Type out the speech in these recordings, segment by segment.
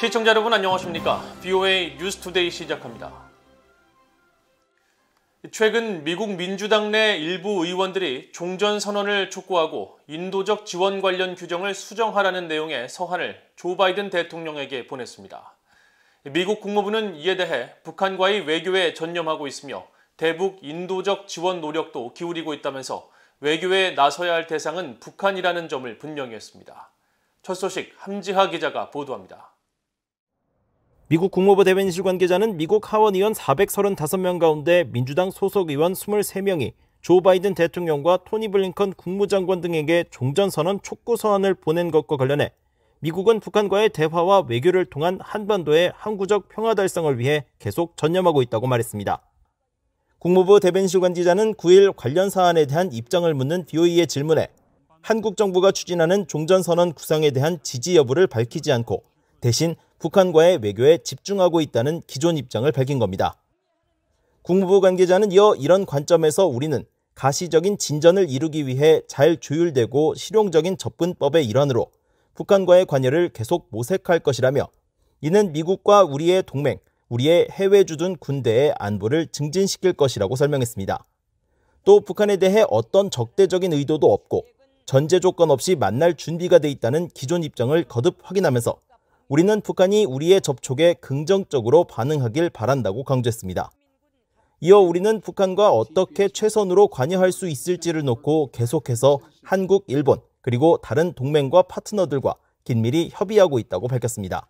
시청자 여러분 안녕하십니까? VOA 뉴스투데이 시작합니다. 최근 미국 민주당 내 일부 의원들이 종전선언을 촉구하고 인도적 지원 관련 규정을 수정하라는 내용의 서한을 조 바이든 대통령에게 보냈습니다. 미국 국무부는 이에 대해 북한과의 외교에 전념하고 있으며 대북 인도적 지원 노력도 기울이고 있다면서 외교에 나서야 할 대상은 북한이라는 점을 분명히 했습니다. 첫 소식 함지하 기자가 보도합니다. 미국 국무부 대변인실 관계자는 미국 하원 의원 435명 가운데 민주당 소속 의원 23명이 조 바이든 대통령과 토니 블링컨 국무장관 등에게 종전선언 촉구 서한을 보낸 것과 관련해 미국은 북한과의 대화와 외교를 통한 한반도의 항구적 평화 달성을 위해 계속 전념하고 있다고 말했습니다. 국무부 대변인실 관계자는 9일 관련 사안에 대한 입장을 묻는 VOA의 질문에 한국 정부가 추진하는 종전선언 구상에 대한 지지 여부를 밝히지 않고 대신 북한과의 외교에 집중하고 있다는 기존 입장을 밝힌 겁니다. 국무부 관계자는 이어 이런 관점에서 우리는 가시적인 진전을 이루기 위해 잘 조율되고 실용적인 접근법의 일환으로 북한과의 관여를 계속 모색할 것이라며 이는 미국과 우리의 동맹, 우리의 해외 주둔 군대의 안보를 증진시킬 것이라고 설명했습니다. 또 북한에 대해 어떤 적대적인 의도도 없고 전제 조건 없이 만날 준비가 돼 있다는 기존 입장을 거듭 확인하면서 우리는 북한이 우리의 접촉에 긍정적으로 반응하길 바란다고 강조했습니다. 이어 우리는 북한과 어떻게 최선으로 관여할 수 있을지를 놓고 계속해서 한국, 일본, 그리고 다른 동맹과 파트너들과 긴밀히 협의하고 있다고 밝혔습니다.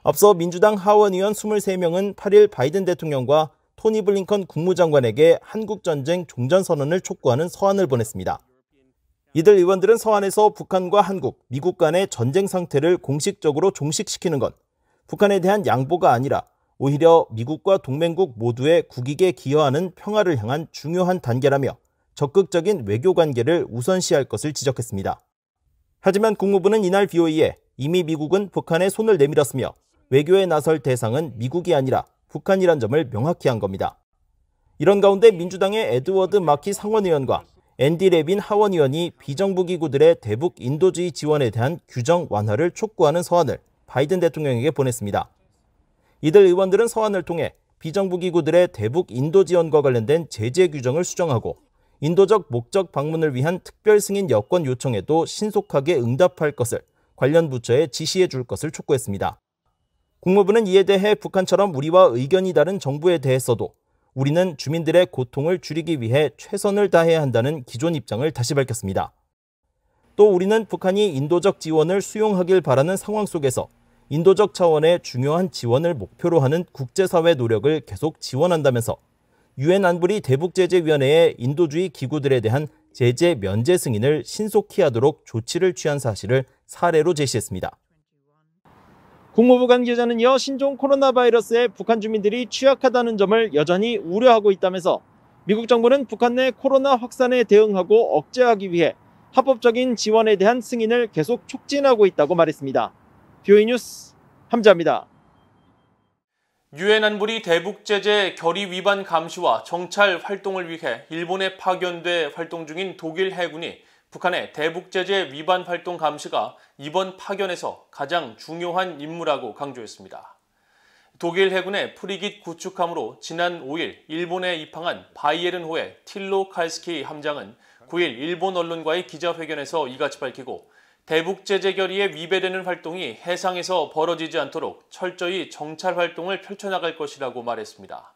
앞서 민주당 하원 의원 23명은 8일 바이든 대통령과 토니 블링컨 국무장관에게 한국전쟁 종전선언을 촉구하는 서한을 보냈습니다. 이들 의원들은 서한에서 북한과 한국, 미국 간의 전쟁 상태를 공식적으로 종식시키는 건 북한에 대한 양보가 아니라 오히려 미국과 동맹국 모두의 국익에 기여하는 평화를 향한 중요한 단계라며 적극적인 외교 관계를 우선시할 것을 지적했습니다. 하지만 국무부는 이날 VOA에 이미 미국은 북한에 손을 내밀었으며 외교에 나설 대상은 미국이 아니라 북한이란 점을 명확히 한 겁니다. 이런 가운데 민주당의 에드워드 마키 상원의원과 앤디 레빈 하원의원이 비정부 기구들의 대북 인도주의 지원에 대한 규정 완화를 촉구하는 서한을 바이든 대통령에게 보냈습니다. 이들 의원들은 서한을 통해 비정부 기구들의 대북 인도 지원과 관련된 제재 규정을 수정하고 인도적 목적 방문을 위한 특별 승인 여권 요청에도 신속하게 응답할 것을 관련 부처에 지시해 줄 것을 촉구했습니다. 국무부는 이에 대해 북한처럼 우리와 의견이 다른 정부에 대해서도 우리는 주민들의 고통을 줄이기 위해 최선을 다해야 한다는 기존 입장을 다시 밝혔습니다. 또 우리는 북한이 인도적 지원을 수용하길 바라는 상황 속에서 인도적 차원의 중요한 지원을 목표로 하는 국제사회 노력을 계속 지원한다면서 유엔 안보리 대북제재위원회의 인도주의 기구들에 대한 제재 면제 승인을 신속히 하도록 조치를 취한 사실을 사례로 제시했습니다. 국무부 관계자는 이어 신종 코로나 바이러스에 북한 주민들이 취약하다는 점을 여전히 우려하고 있다면서 미국 정부는 북한 내 코로나 확산에 대응하고 억제하기 위해 합법적인 지원에 대한 승인을 계속 촉진하고 있다고 말했습니다. VOA 뉴스 함지하입니다. 유엔 안보리 대북제재 결의 위반 감시와 정찰 활동을 위해 일본에 파견돼 활동 중인 독일 해군이 북한의 대북제재 위반 활동 감시가 이번 파견에서 가장 중요한 임무라고 강조했습니다. 독일 해군의 프리깃 구축함으로 지난 5일 일본에 입항한 바이에른호의 틸로 칼스키 함장은 9일 일본 언론과의 기자회견에서 이같이 밝히고 대북제재 결의에 위배되는 활동이 해상에서 벌어지지 않도록 철저히 정찰 활동을 펼쳐나갈 것이라고 말했습니다.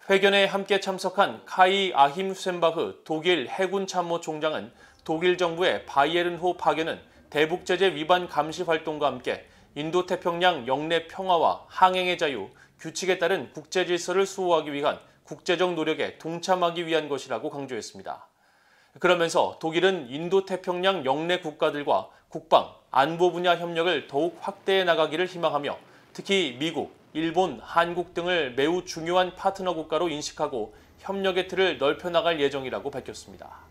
회견에 함께 참석한 카이 아힘센바흐 독일 해군 참모총장은 독일 정부의 바이에른호 파견은 대북제재 위반 감시 활동과 함께 인도태평양 영내 평화와 항행의 자유, 규칙에 따른 국제질서를 수호하기 위한 국제적 노력에 동참하기 위한 것이라고 강조했습니다. 그러면서 독일은 인도태평양 영내 국가들과 국방, 안보 분야 협력을 더욱 확대해 나가기를 희망하며 특히 미국, 일본, 한국 등을 매우 중요한 파트너 국가로 인식하고 협력의 틀을 넓혀나갈 예정이라고 밝혔습니다.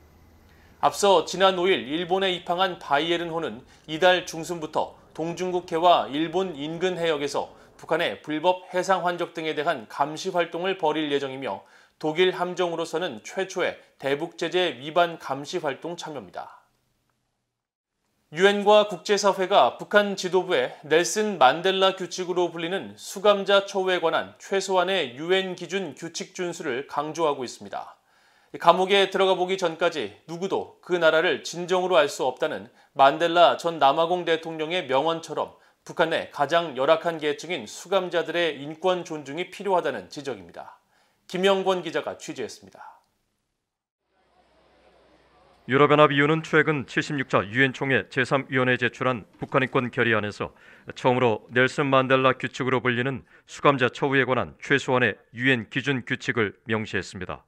앞서 지난 5일 일본에 입항한 바이에른호는 이달 중순부터 동중국해와 일본 인근 해역에서 북한의 불법 해상 환적 등에 대한 감시 활동을 벌일 예정이며 독일 함정으로서는 최초의 대북제재 위반 감시 활동 참여입니다. 유엔과 국제사회가 북한 지도부에 넬슨 만델라 규칙으로 불리는 수감자 처우에 관한 최소한의 유엔 기준 규칙 준수를 강조하고 있습니다. 감옥에 들어가 보기 전까지 누구도 그 나라를 진정으로 알 수 없다는 만델라 전 남아공 대통령의 명언처럼 북한 내 가장 열악한 계층인 수감자들의 인권 존중이 필요하다는 지적입니다. 김영권 기자가 취재했습니다. 유럽연합 EU는 최근 76차 유엔 총회 제3위원회에 제출한 북한 인권 결의안에서 처음으로 넬슨 만델라 규칙으로 불리는 수감자 처우에 관한 최소한의 유엔 기준 규칙을 명시했습니다.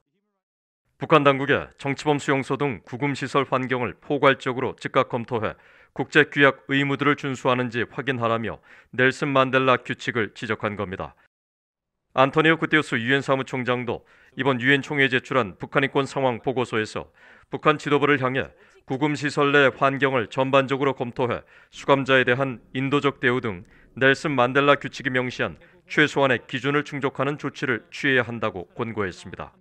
북한 당국의 정치범 수용소 등 구금시설 환경을 포괄적으로 즉각 검토해 국제규약 의무들을 준수하는지 확인하라며 넬슨 만델라 규칙을 지적한 겁니다. 안토니오 구테우스 유엔 사무총장도 이번 유엔 총회에 제출한 북한 인권 상황 보고서에서 북한 지도부를 향해 구금시설 내 환경을 전반적으로 검토해 수감자에 대한 인도적 대우 등 넬슨 만델라 규칙이 명시한 최소한의 기준을 충족하는 조치를 취해야 한다고 권고했습니다.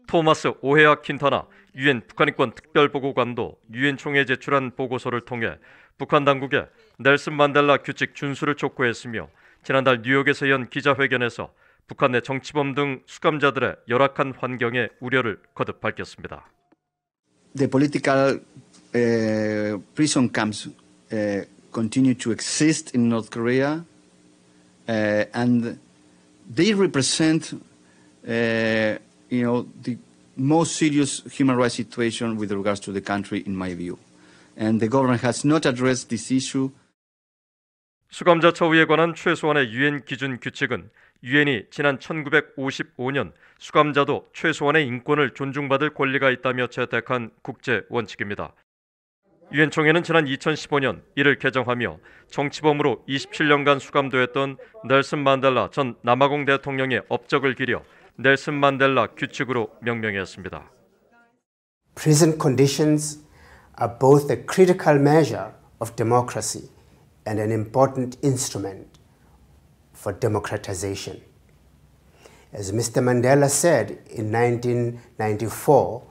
토마스 오헤아 킨타나 유엔 북한 인권 특별보고관도 유엔 총회에 제출한 보고서를 통해 북한 당국에 넬슨 만델라 규칙 준수를 촉구했으며 지난달 뉴욕에서 연 기자회견에서 북한 내 정치범 등 수감자들의 열악한 환경에 우려를 거듭 밝혔습니다. The political prison camps continue to exist in North Korea, and they represent, the most serious human rights situation with regards to the country, in my view. And the government has not addressed this issue. 수감자 처우에 관한 최소한의 유엔 기준 규칙은 유엔이 지난 1955년 수감자도 최소한의 인권을 존중받을 권리가 있다며 채택한 국제 원칙입니다. 유엔 총회는 지난 2015년 이를 개정하며 정치범으로 27년간 수감되었던 넬슨 만델라 전 남아공 대통령의 업적을 기려 넬슨 만델라 규칙으로 명명했습니다. Prison conditions are both a critical measure of democracy and an important instrument for democratization. As Mr. Mandela said in 1994,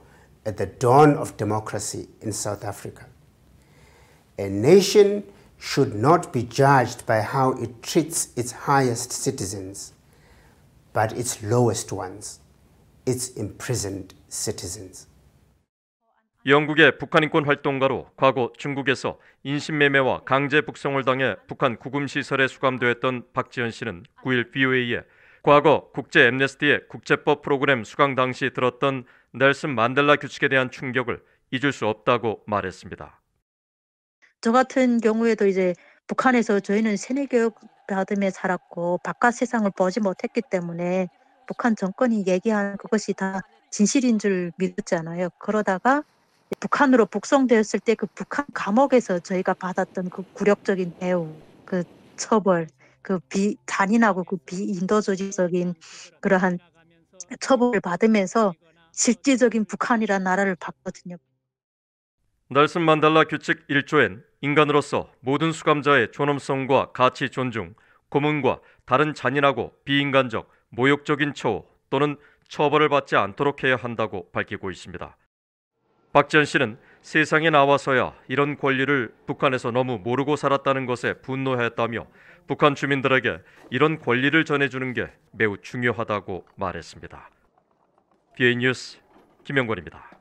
at the dawn of democracy in South Africa, a nation should not be judged by how it treats its highest citizens, but its lowest ones, its imprisoned citizens. 영국의 북한 인권 활동가로 과거 중국에서 인신매매와 강제 북송을 당해 북한 구금시설에 수감되었던 박지현 씨는 9일 VOA에 과거 국제 앰네스티의 국제법 프로그램 수강 당시 들었던 넬슨 만델라 규칙에 대한 충격을 잊을 수 없다고 말했습니다. 저 같은 경우에도 이제 북한에서 저희는 세뇌 교육 받으며 살았고 바깥 세상을 보지 못했기 때문에 북한 정권이 얘기한 그것이 다 진실인 줄 믿었잖아요. 그러다가 북한으로 북송되었을 때 그 북한 감옥에서 저희가 받았던 그 굴욕적인 대우, 그 처벌, 그 잔인하고 그 비인도주의적인 그러한 처벌을 받으면서 실질적인 북한이라는 나라를 봤거든요. 넬슨 만델라 규칙 1조엔 인간으로서 모든 수감자의 존엄성과 가치 존중, 고문과 다른 잔인하고 비인간적, 모욕적인 처우 또는 처벌을 받지 않도록 해야 한다고 밝히고 있습니다. 박지현 씨는 세상에 나와서야 이런 권리를 북한에서 너무 모르고 살았다는 것에 분노했다며 북한 주민들에게 이런 권리를 전해주는 게 매우 중요하다고 말했습니다. BA 뉴스 김영권입니다.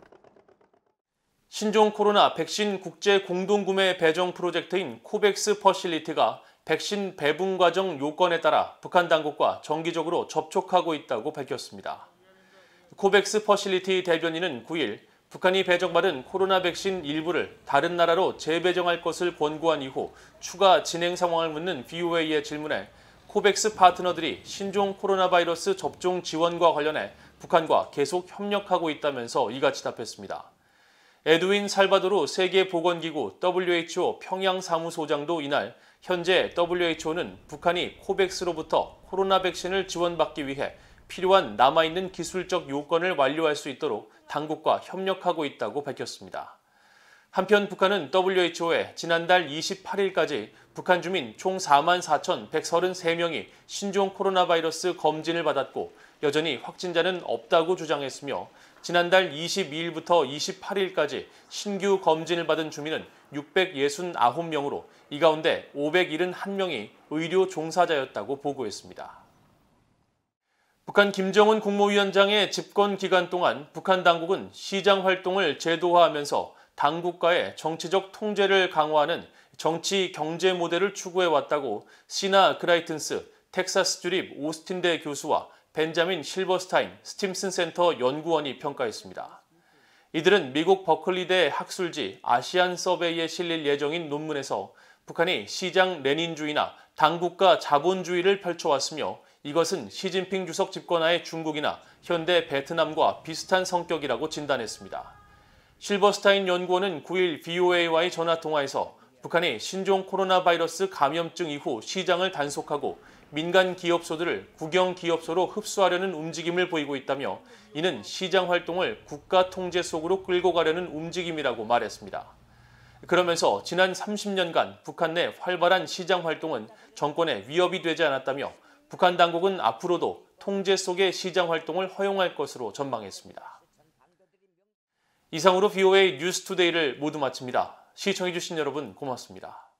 신종 코로나 백신 국제 공동구매 배정 프로젝트인 코백스 퍼실리티가 백신 배분 과정 요건에 따라 북한 당국과 정기적으로 접촉하고 있다고 밝혔습니다. 코백스 퍼실리티 대변인은 9일 북한이 배정받은 코로나 백신 일부를 다른 나라로 재배정할 것을 권고한 이후 추가 진행 상황을 묻는 VOA의 질문에 코백스 파트너들이 신종 코로나 바이러스 접종 지원과 관련해 북한과 계속 협력하고 있다면서 이같이 답했습니다. 에드윈 살바도르 세계보건기구 WHO 평양 사무소장도 이날 현재 WHO는 북한이 코백스로부터 코로나 백신을 지원받기 위해 필요한 남아있는 기술적 요건을 완료할 수 있도록 당국과 협력하고 있다고 밝혔습니다. 한편 북한은 WHO에 지난달 28일까지 북한 주민 총 44,133명이 신종 코로나 바이러스 검진을 받았고 여전히 확진자는 없다고 주장했으며 지난달 22일부터 28일까지 신규 검진을 받은 주민은 669명으로 이 가운데 571명이 의료 종사자였다고 보고했습니다. 북한 김정은 국무위원장의 집권 기간 동안 북한 당국은 시장 활동을 제도화하면서 당국과의 정치적 통제를 강화하는 정치 경제 모델을 추구해왔다고 시나 크라이튼스 텍사스 주립 오스틴대 교수와 벤자민 실버스타인 스팀슨 센터 연구원이 평가했습니다. 이들은 미국 버클리대 학술지 아시안 서베이에 실릴 예정인 논문에서 북한이 시장 레닌주의나 당국가 자본주의를 펼쳐왔으며 이것은 시진핑 주석 집권하에 중국이나 현대 베트남과 비슷한 성격이라고 진단했습니다. 실버스타인 연구원은 9일 VOA와의 전화통화에서 북한이 신종 코로나 바이러스 감염증 이후 시장을 단속하고 민간 기업소들을 국영 기업소로 흡수하려는 움직임을 보이고 있다며 이는 시장 활동을 국가 통제 속으로 끌고 가려는 움직임이라고 말했습니다. 그러면서 지난 30년간 북한 내 활발한 시장 활동은 정권에 위협이 되지 않았다며 북한 당국은 앞으로도 통제 속의 시장 활동을 허용할 것으로 전망했습니다. 이상으로 VOA 뉴스투데이를 모두 마칩니다. 시청해주신 여러분 고맙습니다.